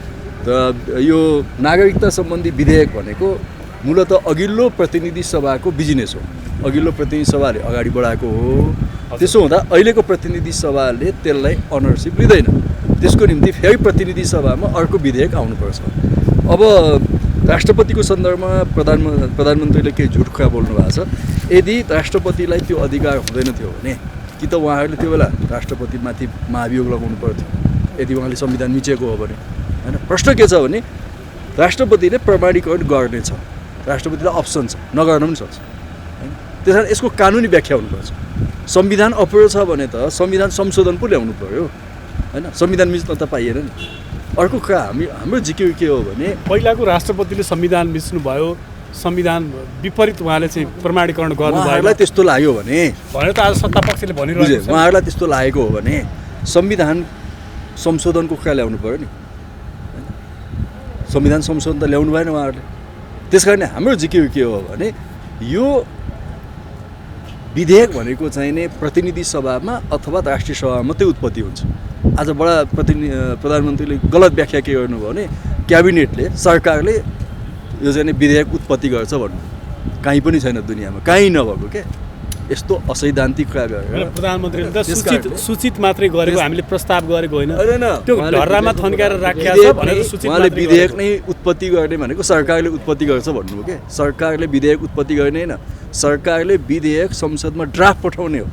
यो नागरिकता सम्बन्धी विधेयक भनेको मूलत अघिल्लो प्रतिनिधि सभाको बिजनेस हो, अघिल्लो प्रतिनिधि सभाले अगाडि बढाएको हो। त्यसो हुँदा अहिलेको प्रतिनिधि सभाले त्यसलाई अनरसिप लिँदैन, त्यसको निम्ति फेरि प्रतिनिधि सभामा अर्को विधेयक आउनुपर्छ। अब राष्ट्रपतिको सन्दर्भमा प्रधानमन्त्रीले केही झुट कुरा बोल्नु भएको छ। यदि राष्ट्रपतिलाई त्यो अधिकार हुँदैन थियो भने कि त उहाँहरूले त्यो बेला राष्ट्रपतिमाथि महाभियोग लगाउनु पर्थ्यो, यदि उहाँले संविधान मिचेको हो भने, होइन। प्रश्न के छ भने राष्ट्रपतिले प्रमाणीकरण गर्नेछ, राष्ट्रपतिलाई अप्सन छ, नगर्न पनि सक्छ, होइन। त्यस कारण यसको कानुनी व्याख्या हुनुपर्छ। संविधान अपुरो छ भने त संविधान संशोधन पो ल्याउनु पऱ्यो, होइन। संविधान मिच्न त पाइएन नि। अर्को कुरा हाम्रो जिक्यो के हो भने पहिलाको राष्ट्रपतिले संविधान मिच्नुभयो, संविधान विपरीत उहाँले चाहिँ प्रमाणीकरण गर्नुभयो, उहाँहरूलाई त्यस्तो लाग्यो भने भनेर त आज सत्तापक्षले भनिरहेको छ। उहाँहरूलाई त्यस्तो लागेको हो भने संविधान संशोधनको कुरा ल्याउनु पऱ्यो नि। संविधान संशोधन त ल्याउनु भएन उहाँहरूले। त्यस कारण हाम्रो जिक्यो के हो भने यो विधेयक भनेको चाहिँ नै प्रतिनिधि सभामा अथवा राष्ट्रिय सभामा मात्रै उत्पत्ति हुन्छ। आज बडा प्रधानमन्त्रीले गलत व्याख्या के गर्नुभयो भने क्याबिनेटले, सरकारले यो चाहिँ विधेयक उत्पत्ति गर्छ भन्नु, कहीँ पनि छैन दुनियाँमा, कहीँ नभएको के। यस्तो असैद्धान्तिक कुरा गरेर प्रधानमन्त्रीले त सूचित मात्रै गरेको, हामीले प्रस्ताव गरेको होइन, होइन, त्यो ढर्रामा थन्काएर राखेको छ भनेर सूचित उहाँले विधेयक नै उत्पत्ति गर्ने भनेको सरकारले उत्पत्ति गर्छ भन्नु हो के। सरकारले विधेयक उत्पत्ति गर्ने होइन, सरकारले विधेयक संसदमा ड्राफ्ट पठाउने हो,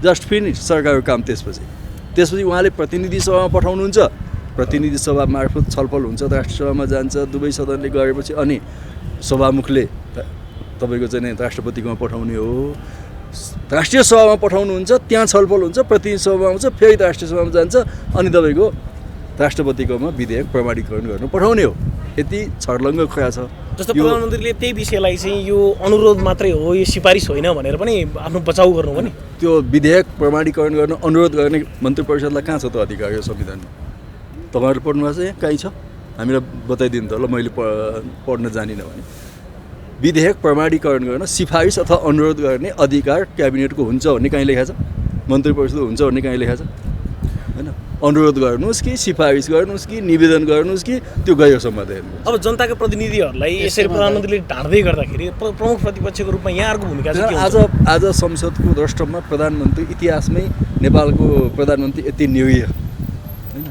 जस्ट फिनिस सरकारको काम। त्यसपछि उहाँले प्रतिनिधि सभामा पठाउनुहुन्छ, प्रतिनिधि सभा मार्फत छलफल हुन्छ, राष्ट्रिय सभामा जान्छ, दुवै सदनले गरेपछि अनि सभामुखले तपाईँको चाहिँ राष्ट्रपतिकोमा पठाउने हो, राष्ट्रिय सभामा पठाउनुहुन्छ, त्यहाँ छलफल हुन्छ, प्रतिनिधि सभामा आउँछ, फेरि राष्ट्रिय सभामा जान्छ, अनि तपाईँको राष्ट्रपतिकोमा विधेयक प्रमाणीकरण गर्न पठाउने हो। यति छर्लङ्ग कुरा छ। जस्तो प्रधानमन्त्रीले त्यही विषयलाई चाहिँ यो अनुरोध मात्रै हो, यो सिफारिस होइन भनेर पनि आफ्नो बचाउ गर्नु हो नि। त्यो विधेयक प्रमाणीकरण गर्न अनुरोध गर्ने मन्त्री परिषदलाई कहाँ छ त अधिकार यो संविधानमा? तपाईँहरू पढ्नु भएको छ, यहाँ कहीँ छ? हामीलाई बताइदिनु त ल, मैले पढ्न जानिनँ भने। विधेयक प्रमाणीकरण गर्न सिफारिस अथवा अनुरोध गर्ने अधिकार क्याबिनेटको हुन्छ भन्ने कहीँ लेखा छ? मन्त्री परिषदको हुन्छ भन्ने कहीँ लेखा छ? होइन। अनुरोध गर्नुहोस् कि सिफारिस गर्नुहोस् कि निवेदन गर्नुहोस् कि त्यो गैर सम्मत हेर्नुहोस्। अब जनताका प्रतिनिधिहरूलाई यसरी प्रधानमन्त्रीले ढाँड्दै गर्दाखेरि प्रमुख प्रतिपक्षको रूपमा यहाँहरूको भूमिका चाहिँ के हुन्छ? आज संसदको द्रष्टमा प्रधानमन्त्री इतिहासमै नेपालको प्रधानमन्त्री यति निरीह होइन,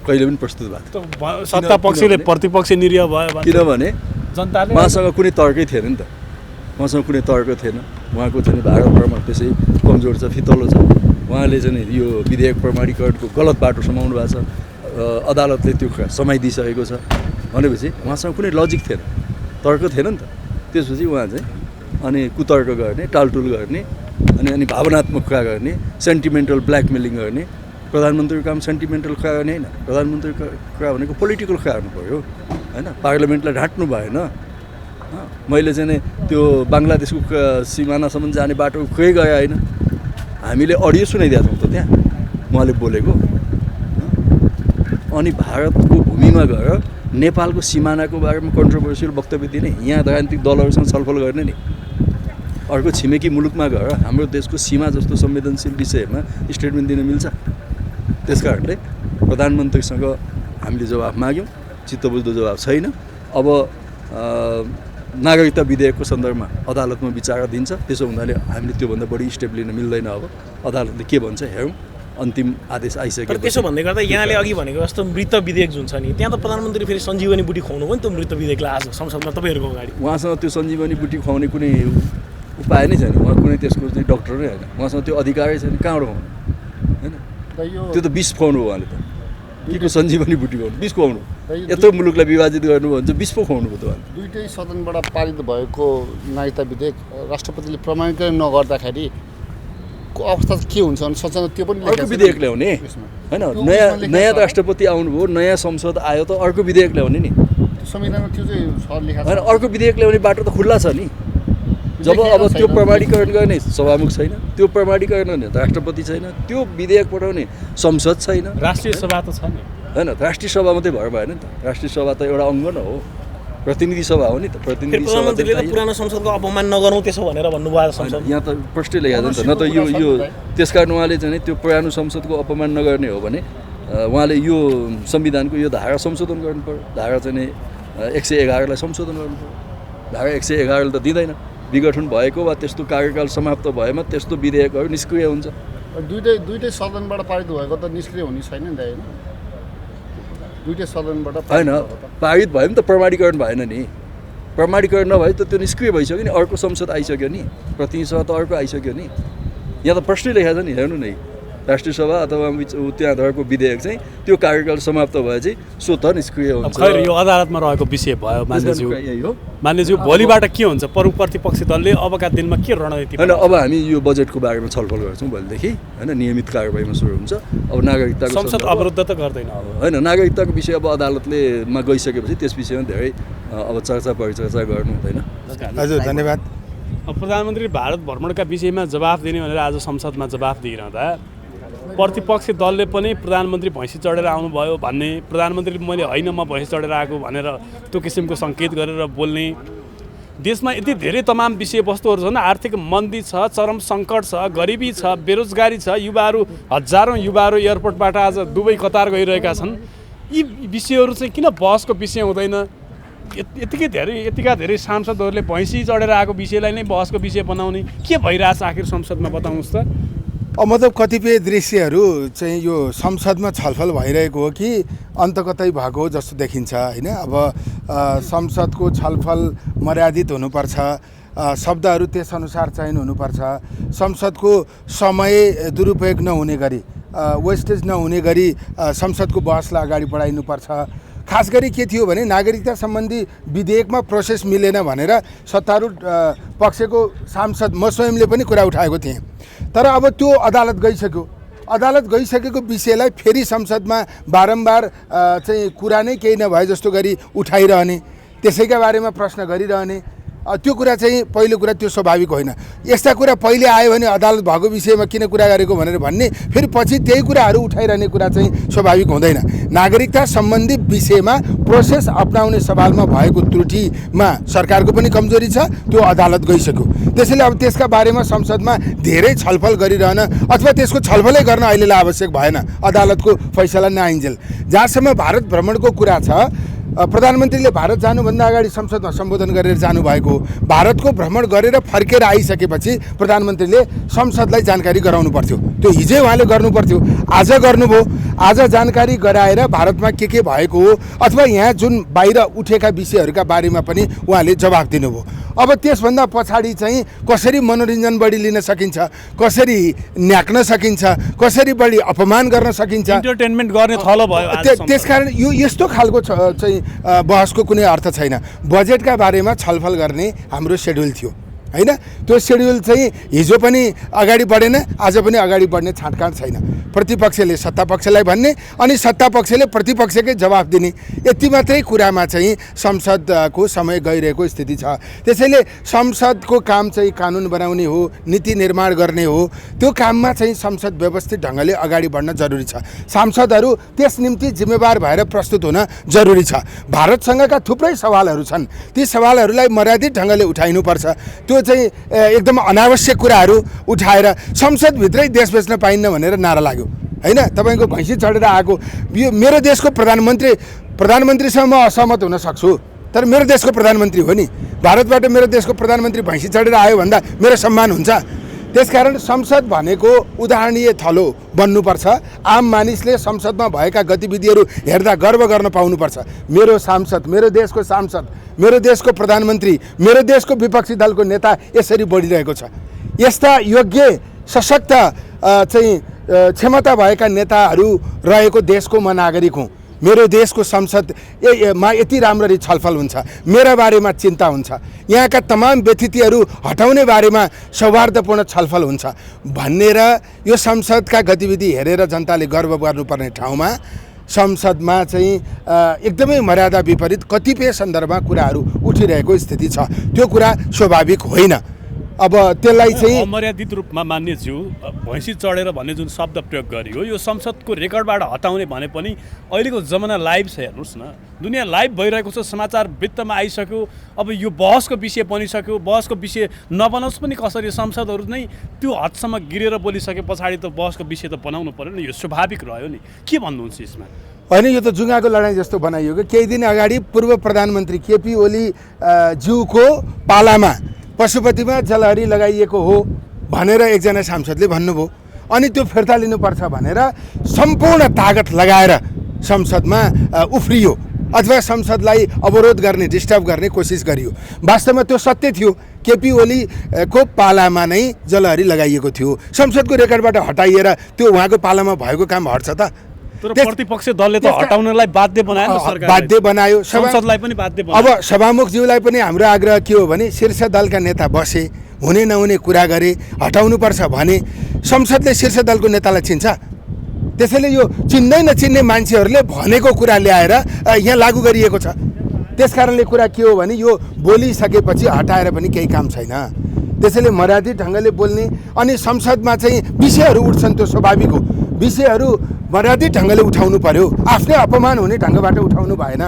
कहिले पनि प्रस्तुत भएको। सत्तापक्षले प्रतिपक्ष निरीह भयो किनभने जनताले उहाँसँग कुनै तर्कै थिएन नि त, उहाँसँग कुनै तर्क थिएन। उहाँको चाहिँ भारतभरमा त्यसै कमजोर छ, फितलो छ। उहाँले चाहिँ यो विधेयक प्रमाणीकरणको गलत बाटो समाउनु भएको छ, अदालतले त्यो कुरा समाइदिइसकेको छ भनेपछि उहाँसँग कुनै लजिक थिएन, तर्क थिएन नि त। त्यसपछि उहाँ चाहिँ अनि कुतर्क गर्ने, टालटुल गर्ने, अनि भावनात्मक कुरा गर्ने, सेन्टिमेन्टल ब्ल्याकमेलिङ गर्ने। प्रधानमन्त्रीको काम सेन्टिमेन्टल कुरा गर्ने होइन, प्रधानमन्त्रीको कुरा भनेको पोलिटिकल कुरा गर्नु पऱ्यो, होइन। पार्लियामेन्टलाई ढाँट्नु भएन। मैले चाहिँ त्यो बङ्गलादेशको सिमानासम्म जाने बाटो खोइ गए होइन, हामीले अडियो सुनाइदिएको छौँ त त्यहाँ उहाँले बोलेको। अनि भारतको भूमिमा गएर नेपालको सिमानाको बारेमा कन्ट्रोभर्सियल वक्तव्य दिने, यहाँ राजनीतिक दलहरूसँग छलफल गर्ने नि। अर्को छिमेकी मुलुकमा गएर हाम्रो देशको सीमा जस्तो संवेदनशील विषयमा स्टेटमेन्ट दिन मिल्छ? त्यस कारणले प्रधानमन्त्रीसँग हामीले जवाफ माग्यौँ, चित्तबुझ्दो जवाब छैन। अब नागरिकता विधेयकको सन्दर्भमा अदालतमा विचार दिन्छ, त्यसो हुनाले हामीले त्योभन्दा बढी स्टेप लिन मिल्दैन। अब अदालतले के भन्छ हेरौँ, अन्तिम आदेश तर आइसक्यो। त्यसो भन्दै गर्दा यहाँले अघि भनेको जस्तो मृत विधेयक जुन छ नि त्यहाँ त प्रधानमन्त्री फेरि सञ्जीवनी बुटी खुवाउनु भयो नि त्यो मृत विधेयकलाई आज संसदमा तपाईँहरूको अगाडि। उहाँसँग त्यो सञ्जीवनी बुटी खुवाउने कुनै उपाय नै छैन, उहाँ कुनै त्यसको चाहिँ डक्टर नै होइन, उहाँसँग त्यो अधिकारै छैन, कहाँबाट खुवाउनु होइन? त्यो त विष खुवाउनु हो उहाँले त, के को सञ्जीवनी बुटी खुवाउनु, विष खुवाउनु। यत्रो मुलुकलाई विभाजित गर्नुभयो भने चाहिँ विष पो खुवाउनु भयो त उहाँले। दुईटै सदनबाट पारित भएको नागरिकता विधेयक राष्ट्रपतिले प्रमाणीकरण नगर्दाखेरि को अवस्था के हुन्छ भने संसदमा त्यो पनि अर्को विधेयक ल्याउने होइन, नयाँ राष्ट्रपति आउनुभयो, नयाँ संसद आयो त अर्को विधेयक ल्याउने नि, संविधानमा त्यो चाहिँ छ लेखा होइन? अर्को विधेयक ल्याउने बाटो त खुल्ला छ नि। जब अब त्यो प्रमाणीकरण गर्ने सभामुख छैन, त्यो प्रमाणीकरण गर्ने राष्ट्रपति छैन, त्यो विधेयक पठाउने संसद छैन, राष्ट्रिय सभा त छ नि होइन? राष्ट्रिय सभा मात्रै भएर भएन नि त, राष्ट्रिय सभा त एउटा अङ्ग न हो, प्रतिनिधि सभा हो नि त। प्रतिनिधि सभा प्रधानमन्त्रीले त पुरानो संसदको अपमान नगरौँ त्यसो भनेर भन्नुभयो आज संसद। यहाँ त प्रष्टै लेखेको छ नि त, न त यो त्यस कारण उहाँले चाहिँ त्यो पुरानो संसदको अपमान नगर्ने हो भने उहाँले यो संविधानको यो धारा संशोधन गर्नु पर्यो, धारा चाहिँ 111लाई संशोधन गर्नु पर्यो। धारा 111ले त दिँदैन, विघटन भएको वा त्यस्तो कार्यकाल समाप्त भएमा त्यस्तो विधेयकहरू निष्क्रिय हुन्छ। दुईटै सदनबाट पारित भएको त निष्क्रिय हुने छैन नि त होइन? दुईटै सदनबाट होइन, पारित भयो भने त प्रमाणीकरण भएन नि, प्रमाणीकरण नभए त त्यो निष्क्रिय भइसक्यो नि, अर्को संसद आइसक्यो नि, प्रतिनिधि सभा त अर्को आइसक्यो नि। यहाँ त प्रष्टै लेखेको छ नि, हेर्नु नै, राष्ट्रिय सभा अथवा त्यहाँ धरको विधेयक चाहिँ त्यो कार्यकाल समाप्त भए चाहिँ स्वतः निष्क्रिय हुन्छ। खैर यो अदालतमा रहेको विषय भयो मान्यज्यू। यही हो मान्यज्यू भोलिबाट के हुन्छ प्रतिपक्षी दलले अबका दिनमा के रणनीति? होइन, अब हामी यो बजेटको बारेमा छलफल गर्छौँ भोलिदेखि होइन, नियमित कारबाहीमा सुरु हुन्छ। अब नागरिकताको संसद अवरुद्ध त गर्दैन अब होइन, नागरिकताको विषय अब अदालतलेमा गइसकेपछि त्यस विषयमा धेरै अब चर्चा परिचर्चा गर्नु हुँदैन। हजुर धन्यवाद। प्रधानमन्त्री भारत भ्रमणका विषयमा जवाफ दिने भनेर आज संसदमा जवाफ दिइरहँदा प्रतिपक्षी दलले पनि प्रधानमन्त्री भैँसी चढेर आउनुभयो भन्ने, प्रधानमन्त्रीले मैले होइन म भैँसी चढेर आएको भनेर त्यो किसिमको सङ्केत गरेर बोल्ने, देशमा यति धेरै तमाम विषयवस्तुहरू छन्, आर्थिक मन्दी छ, चरम सङ्कट छ, गरिबी छ, बेरोजगारी छ, युवाहरू हजारौँ युवाहरू एयरपोर्टबाट आज दुबई कतार गइरहेका छन्। यी विषयहरू चाहिँ किन बहसको विषय हुँदैन? यतिका धेरै सांसदहरूले भैँसी चढेर आएको विषयलाई नै बहसको विषय बनाउने के भइरहेछ आखिर संसदमा बताउनुहोस् त। मतलब कतिपय दृश्यहरू चाहिँ यो संसदमा छलफल भइरहेको हो कि अन्त कतै भएको जस्तो देखिन्छ होइन? अब संसदको छलफल मर्यादित हुनुपर्छ, शब्दहरू त्यसअनुसार चयन हुनुपर्छ, संसदको समय दुरुपयोग नहुने गरी, वेस्टेज नहुने गरी संसदको बहसलाई अगाडि बढाइनुपर्छ। खास गरी के थियो भने नागरिकता सम्बन्धी विधेयकमा प्रोसेस मिलेन भनेर सत्तारूढ पक्षको सांसद म स्वयंले पनि कुरा उठाएको थिएँ। तर अब त्यो अदालत गइसकेको विषयलाई फेरि संसदमा बारम्बार चाहिँ कुरा नै केही नभए जस्तो गरी उठाइरहने, त्यसैका बारेमा प्रश्न गरिरहने, त्यो कुरा चाहिँ पहिलो कुरा त्यो स्वाभाविक होइन। यस्ता कुरा पहिले आयो भने अदालत भएको विषयमा किन कुरा गरेको भनेर भन्ने, फेरि पछि त्यही कुराहरू उठाइरहने कुरा चाहिँ स्वाभाविक हुँदैन। नागरिकता सम्बन्धी विषयमा प्रोसेस अपनाउने सवालमा भएको त्रुटिमा सरकारको पनि कमजोरी छ, त्यो अदालत गइसक्यो। त्यसैले अब त्यसका बारेमा संसदमा धेरै छलफल गरिरहन अथवा त्यसको छलफलै गर्न अहिलेलाई आवश्यक भएन, अदालतको फैसला नआइन्जेल। जहाँसम्म भारत भ्रमणको कुरा छ, प्रधानमन्त्रीले भारत जानुभन्दा अगाडि संसदमा सम्बोधन गरेर जानुभएको, भारतको भ्रमण गरेर फर्केर आइसकेपछि प्रधानमन्त्रीले संसदलाई जानकारी गराउनु पर्थ्यो। त्यो हिजै उहाँले गर्नु पर्थ्यो, आज गर्नुभयो। आज जानकारी गराएर भारतमा के भएको हो अथवा यहाँ जुन बाहिर उठेका विषयहरूका बारेमा पनि उहाँले जवाफ दिनुभयो। अब त्यसभन्दा पछाडि चाहिँ कसरी मनोरञ्जन बढी लिन सकिन्छ, कसरी न्याक्न सकिन्छ, कसरी बढी अपमान गर्न सकिन्छ, इन्टरटेनमेन्ट गर्ने थलो भयो। त्यसकारण यो यस्तो खालको चाहिँ बहसको कुनै अर्थ छैन। बजेटका बारेमा छलफल गर्ने हाम्रो सेड्युल थियो होइन? त्यो सेड्युल चाहिँ हिजो पनि अगाडि बढेन, आज पनि अगाडि बढ्ने छाँटकाँट छैन। प्रतिपक्षले सत्तापक्षलाई भन्ने अनि सत्तापक्षले प्रतिपक्षकै जवाफ दिने, यति मात्रै कुरामा चाहिँ संसदको समय गइरहेको स्थिति छ। त्यसैले संसदको काम चाहिँ कानुन बनाउने हो, नीति निर्माण गर्ने हो, त्यो काममा चाहिँ संसद व्यवस्थित ढङ्गले अगाडि बढ्न जरुरी छ। सांसदहरू त्यस निम्ति जिम्मेवार भएर प्रस्तुत हुन जरुरी छ। भारतसँगका थुप्रै सवालहरू छन्, ती सवालहरूलाई मर्यादित ढङ्गले उठाइनुपर्छ। त्यो चाहिँ एकदम अनावश्यक कुराहरू उठाएर संसदभित्रै देश बेच्न पाइन्न भनेर नारा लाग्यो होइन? तपाईँको भैँसी चढेर आएको यो मेरो देशको प्रधानमन्त्रीसँग म असहमत हुन सक्छु, तर मेरो देशको प्रधानमन्त्री हो नि। भारतबाट मेरो देशको प्रधानमन्त्री भैँसी चढेर आयो भन्दा मेरो सम्मान हुन्छ। त्यसकारण संसद भनेको उदाहरणीय थलो बन्नुपर्छ। आम मानिसले संसदमा भएका गतिविधिहरू हेर्दा गर्व गर्न पाउनुपर्छ। मेरो सांसद, मेरो देशको सांसद, मेरो देशको प्रधानमन्त्री, मेरो देशको विपक्षी दलको नेता यसरी बढिरहेको छ। यस्ता योग्य सशक्त चाहिँ क्षमता भएका नेताहरू रहेको देशको म नागरिक हुँ। मेरो देशको संसदमा यति राम्ररी छलफल हुन्छ, मेरा बारेमा चिन्ता हुन्छ, यहाँका तमाम व्यतिथिहरू हटाउने बारेमा सौहार्दपूर्ण छलफल हुन्छ भन्ने र यो संसदका गतिविधि हेरेर जनताले गर्व गर्नुपर्ने ठाउँमा संसदमा चाहिँ एकदमै मर्यादा विपरीत कतिपय सन्दर्भमा कुराहरू उठिरहेको स्थिति छ। त्यो कुरा स्वाभाविक होइन। अब त्यसलाई चाहिँ अमर्यादित रूपमा मान्य ज्यू भैँसी चढेर भन्ने जुन शब्द प्रयोग गरियो यो संसदको रेकर्डबाट हटाउने भने पनि अहिलेको जमाना लाइभ छ। हेर्नुहोस् न, दुनियाँ लाइभ भइरहेको छ, समाचार वृत्तमा आइसक्यो। अब यो बहसको विषय बनिसक्यो, बहसको विषय नबनाओस् पनि कसरी, संसदहरू नै त्यो हदसम्म गिरेर बोलिसके पछाडि त बहसको विषय त बनाउनु पर्यो नि। यो स्वाभाविक रह्यो नि। के भन्नुहुन्छ यसमा? होइन, यो त जुङ्गाको लडाइँ जस्तो बनाइयो कि केही दिन अगाडि पूर्व प्रधानमन्त्री केपी ओली ज्यूको पालामा पशुपतिमा जलहरी लगाइएको हो भनेर एकजना सांसदले भन्नुभयो। अनि त्यो फिर्ता लिनुपर्छ भनेर सम्पूर्ण तागत लगाएर संसदमा उफ्रियो अथवा संसदलाई अवरोध गर्ने, डिस्टर्ब गर्ने कोसिस गरियो। वास्तवमा त्यो सत्य थियो। केपी ओलीको पालामा नै जलहरी लगाइएको थियो। संसदको रेकर्डबाट हटाइएर त्यो उहाँको पालामा भएको काम हट्छ त? तर प्रतिपक्ष दलले त हटाउनलाई बाध्य बनायो, बाध्य बनायो, संसदलाई पनि बाध्य बनायो। अब सभामुखज्यूलाई पनि हाम्रो आग्रह के हो भने शीर्ष दलका नेता बसे, हुने नहुने कुरा गरे, हटाउनुपर्छ भने संसदले शीर्ष दलको नेतालाई चिन्छ। त्यसैले यो चिन्दै नचिन्ने मान्छेहरूले भनेको कुरा ल्याएर यहाँ लागू गरिएको छ। त्यसकारणले कुरा के हो भने यो बोलिसकेपछि हटाएर पनि केही काम छैन। त्यसैले मर्यादित ढङ्गले बोल्ने अनि संसदमा चाहिँ विषयहरू उठ्छन्, त्यो स्वाभाविक हो। विषयहरू मर्यादित ढङ्गले उठाउनु पर्यो। आफ्नै अपमान हुने ढङ्गबाट उठाउनु भएन,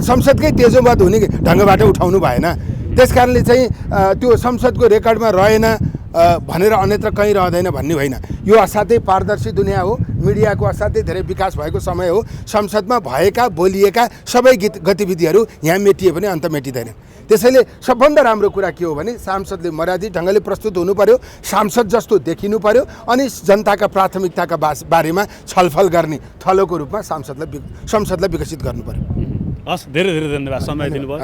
संसदकै तेजोवध हुने ढङ्गबाट उठाउनु भएन। त्यसकारणले चाहिँ त्यो संसदको रेकर्डमा रहेन भनेर अन्यत्र कहीँ रहँदैन भन्ने होइन। यो असाध्यै पारदर्शी दुनियाँ हो, मिडियाको असाध्यै धेरै विकास भएको समय हो। संसदमा भएका बोलिएका सबै गतिविधिहरू यहाँ मेटिए पनि अन्त मेटिँदैन। त्यसैले सबभन्दा राम्रो कुरा के हो भने सांसदले मर्यादित ढङ्गले प्रस्तुत हुनु पर्यो, सांसद जस्तो देखिनु पर्यो अनि जनताका प्राथमिकताका बारेमा छलफल गर्ने थलोको रूपमा संसदलाई विकसित गर्नु पर्यो। हस्, धेरै धेरै धन्यवाद समय दिनुभयो।